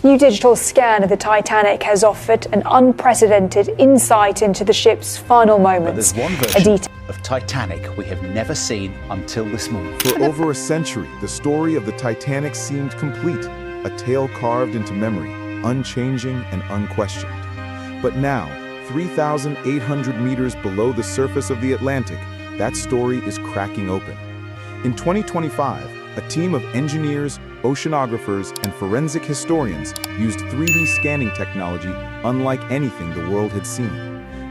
New digital scan of the Titanic has offered an unprecedented insight into the ship's final moments. But there's one version of Titanic we have never seen until this moment. For over a century, the story of the Titanic seemed complete, a tale carved into memory, unchanging and unquestioned. But now, 3,800 meters below the surface of the Atlantic, that story is cracking open. In 2025, a team of engineers, oceanographers, and forensic historians used 3D scanning technology unlike anything the world had seen.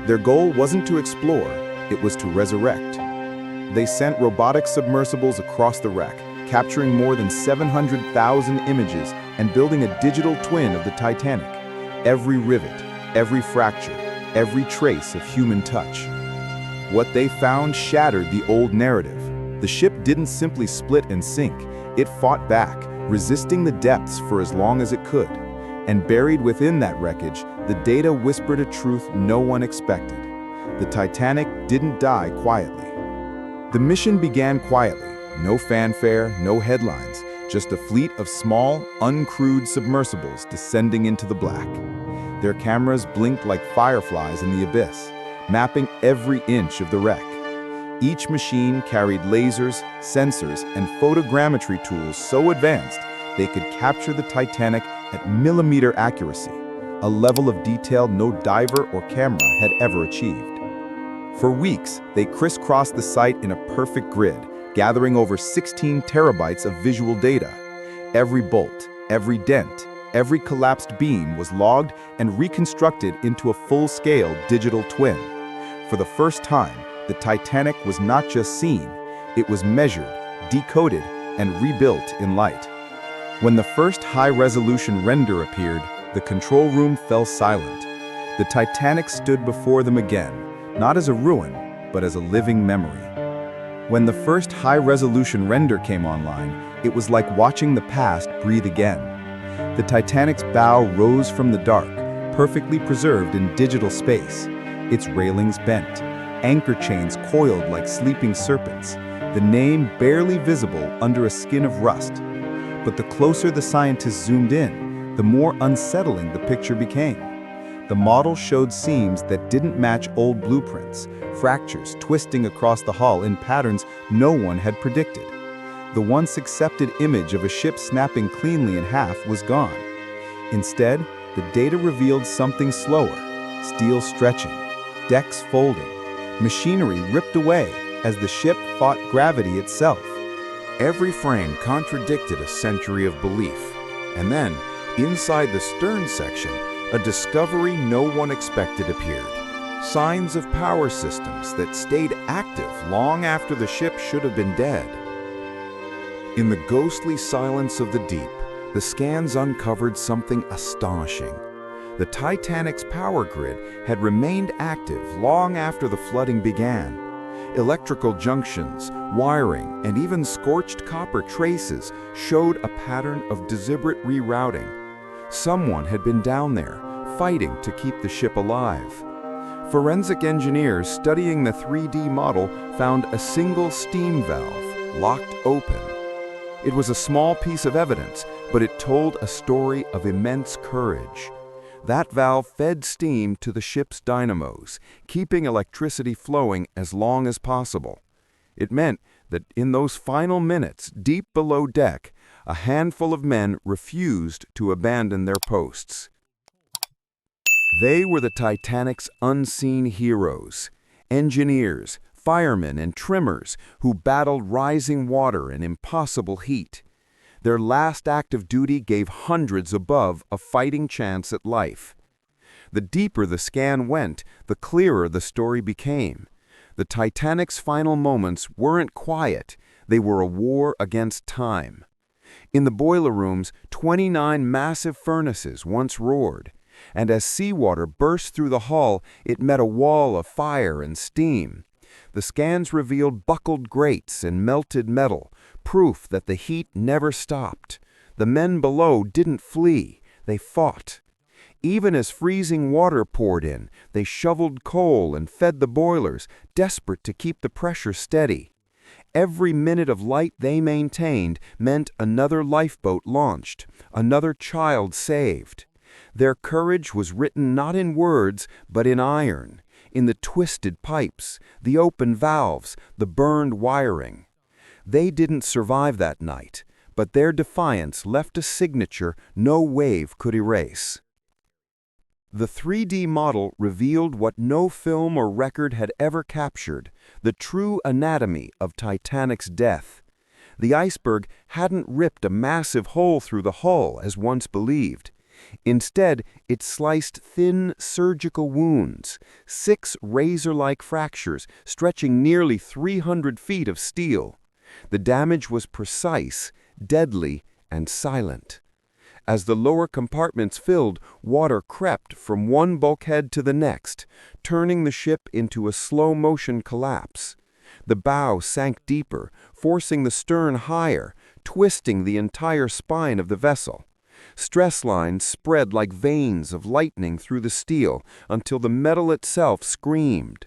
Their goal wasn't to explore, it was to resurrect. They sent robotic submersibles across the wreck, capturing more than 700,000 images and building a digital twin of the Titanic. Every rivet, every fracture, every trace of human touch. What they found shattered the old narrative. The ship didn't simply split and sink, it fought back, resisting the depths for as long as it could. And buried within that wreckage, the data whispered a truth no one expected. The Titanic didn't die quietly. The mission began quietly, no fanfare, no headlines, just a fleet of small, uncrewed submersibles descending into the black. Their cameras blinked like fireflies in the abyss, mapping every inch of the wreck. Each machine carried lasers, sensors, and photogrammetry tools so advanced they could capture the Titanic at millimeter accuracy, a level of detail no diver or camera had ever achieved. For weeks, they crisscrossed the site in a perfect grid, gathering over 16 terabytes of visual data. Every bolt, every dent, every collapsed beam was logged and reconstructed into a full-scale digital twin. For the first time, the Titanic was not just seen, it was measured, decoded, and rebuilt in light. When the first high-resolution render appeared, the control room fell silent. The Titanic stood before them again, not as a ruin, but as a living memory. When the first high-resolution render came online, it was like watching the past breathe again. The Titanic's bow rose from the dark, perfectly preserved in digital space, its railings bent, anchor chains coiled like sleeping serpents, the name barely visible under a skin of rust. But the closer the scientists zoomed in, the more unsettling the picture became. The model showed seams that didn't match old blueprints, fractures twisting across the hull in patterns no one had predicted. The once accepted image of a ship snapping cleanly in half was gone. Instead, the data revealed something slower, steel stretching, decks folding, machinery ripped away as the ship fought gravity itself. Every frame contradicted a century of belief. And then, inside the stern section, a discovery no one expected appeared. Signs of power systems that stayed active long after the ship should have been dead. In the ghostly silence of the deep, the scans uncovered something astonishing. The Titanic's power grid had remained active long after the flooding began. Electrical junctions, wiring, and even scorched copper traces showed a pattern of deliberate rerouting. Someone had been down there, fighting to keep the ship alive. Forensic engineers studying the 3D model found a single steam valve, locked open. It was a small piece of evidence, but it told a story of immense courage. That valve fed steam to the ship's dynamos, keeping electricity flowing as long as possible. It meant that in those final minutes, deep below deck, a handful of men refused to abandon their posts. They were the Titanic's unseen heroes, engineers, firemen, and trimmers who battled rising water and impossible heat. Their last act of duty gave hundreds above a fighting chance at life. The deeper the scan went, the clearer the story became. The Titanic's final moments weren't quiet, they were a war against time. In the boiler rooms, 29 massive furnaces once roared, and as seawater burst through the hull, it met a wall of fire and steam. The scans revealed buckled grates and melted metal, proof that the heat never stopped. The men below didn't flee, they fought. Even as freezing water poured in, they shoveled coal and fed the boilers, desperate to keep the pressure steady. Every minute of light they maintained meant another lifeboat launched, another child saved. Their courage was written not in words, but in iron, in the twisted pipes, the open valves, the burned wiring. They didn't survive that night, but their defiance left a signature no wave could erase. The 3D model revealed what no film or record had ever captured, the true anatomy of Titanic's death. The iceberg hadn't ripped a massive hole through the hull as once believed. Instead, it sliced thin surgical wounds, 6 razor-like fractures stretching nearly 300 feet of steel. The damage was precise, deadly, and silent. As the lower compartments filled, water crept from one bulkhead to the next, turning the ship into a slow-motion collapse. The bow sank deeper, forcing the stern higher, twisting the entire spine of the vessel. Stress lines spread like veins of lightning through the steel until the metal itself screamed.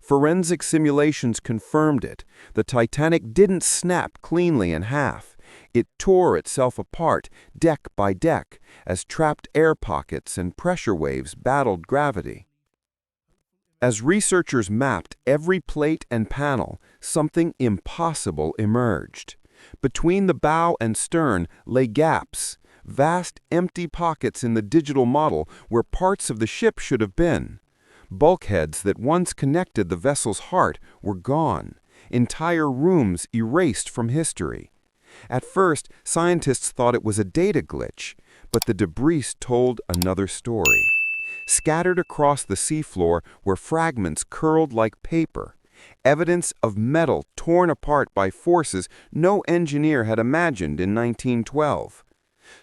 Forensic simulations confirmed it. The Titanic didn't snap cleanly in half. It tore itself apart, deck by deck, as trapped air pockets and pressure waves battled gravity. As researchers mapped every plate and panel, something impossible emerged. Between the bow and stern lay gaps, vast empty pockets in the digital model where parts of the ship should have been. Bulkheads that once connected the vessel's heart were gone, entire rooms erased from history. At first, scientists thought it was a data glitch, but the debris told another story. Scattered across the seafloor were fragments curled like paper, evidence of metal torn apart by forces no engineer had imagined in 1912.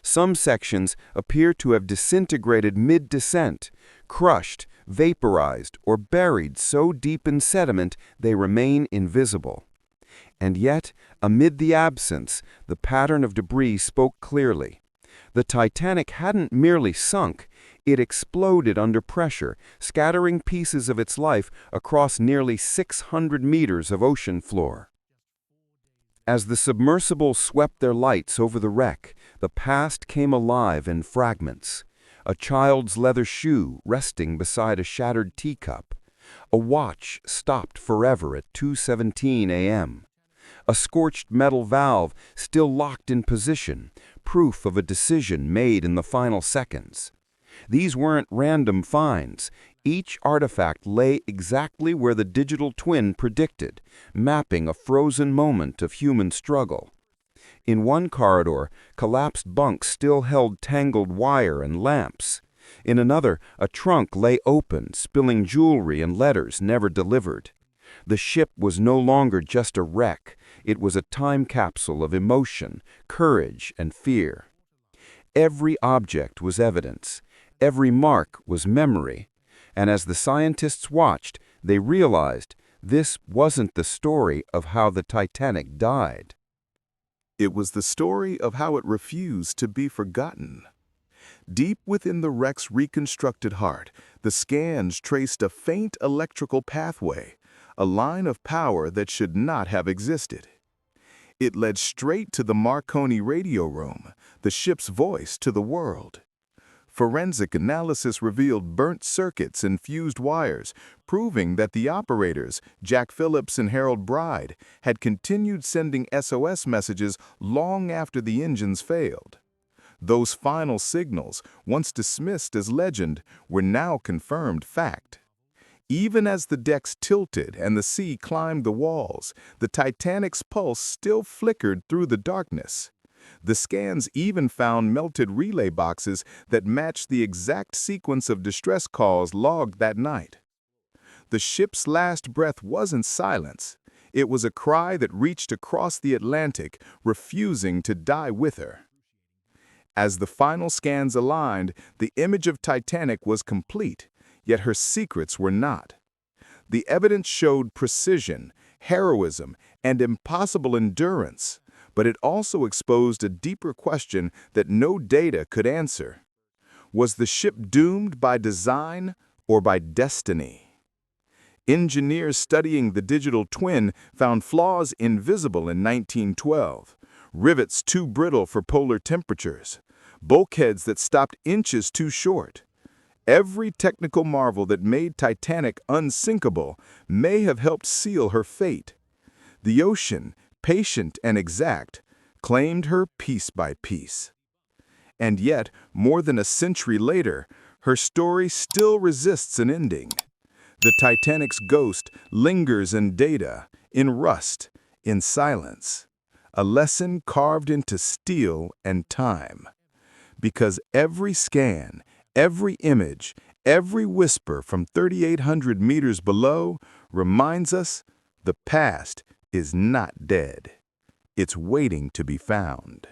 Some sections appear to have disintegrated mid-descent, crushed, vaporized, or buried so deep in sediment they remain invisible. And yet, amid the absence, the pattern of debris spoke clearly. The Titanic hadn't merely sunk, it exploded under pressure, scattering pieces of its life across nearly 600 meters of ocean floor. As the submersible swept their lights over the wreck, the past came alive in fragments. A child's leather shoe resting beside a shattered teacup. A watch stopped forever at 2:17 a.m. A scorched metal valve still locked in position, proof of a decision made in the final seconds. These weren't random finds. Each artifact lay exactly where the digital twin predicted, mapping a frozen moment of human struggle. In one corridor, collapsed bunks still held tangled wire and lamps. In another, a trunk lay open, spilling jewelry and letters never delivered. The ship was no longer just a wreck. It was a time capsule of emotion, courage, and fear. Every object was evidence. Every mark was memory. And as the scientists watched, they realized this wasn't the story of how the Titanic died. It was the story of how it refused to be forgotten. Deep within the wreck's reconstructed heart, the scans traced a faint electrical pathway, a line of power that should not have existed. It led straight to the Marconi radio room, the ship's voice to the world. Forensic analysis revealed burnt circuits and fused wires, proving that the operators, Jack Phillips and Harold Bride, had continued sending SOS messages long after the engines failed. Those final signals, once dismissed as legend, were now confirmed fact. Even as the decks tilted and the sea climbed the walls, the Titanic's pulse still flickered through the darkness. The scans even found melted relay boxes that matched the exact sequence of distress calls logged that night. The ship's last breath wasn't silence. It was a cry that reached across the Atlantic, refusing to die with her. As the final scans aligned, the image of Titanic was complete, yet her secrets were not. The evidence showed precision, heroism, and impossible endurance, but it also exposed a deeper question that no data could answer. Was the ship doomed by design or by destiny? Engineers studying the digital twin found flaws invisible in 1912, rivets too brittle for polar temperatures, bulkheads that stopped inches too short. Every technical marvel that made Titanic unsinkable may have helped seal her fate. The ocean, patient and exact, claimed her piece by piece. And yet, more than a century later, her story still resists an ending. The Titanic's ghost lingers in data, in rust, in silence. A lesson carved into steel and time. Because every scan, every image, every whisper from 3,800 meters below reminds us the past is not dead. It's waiting to be found.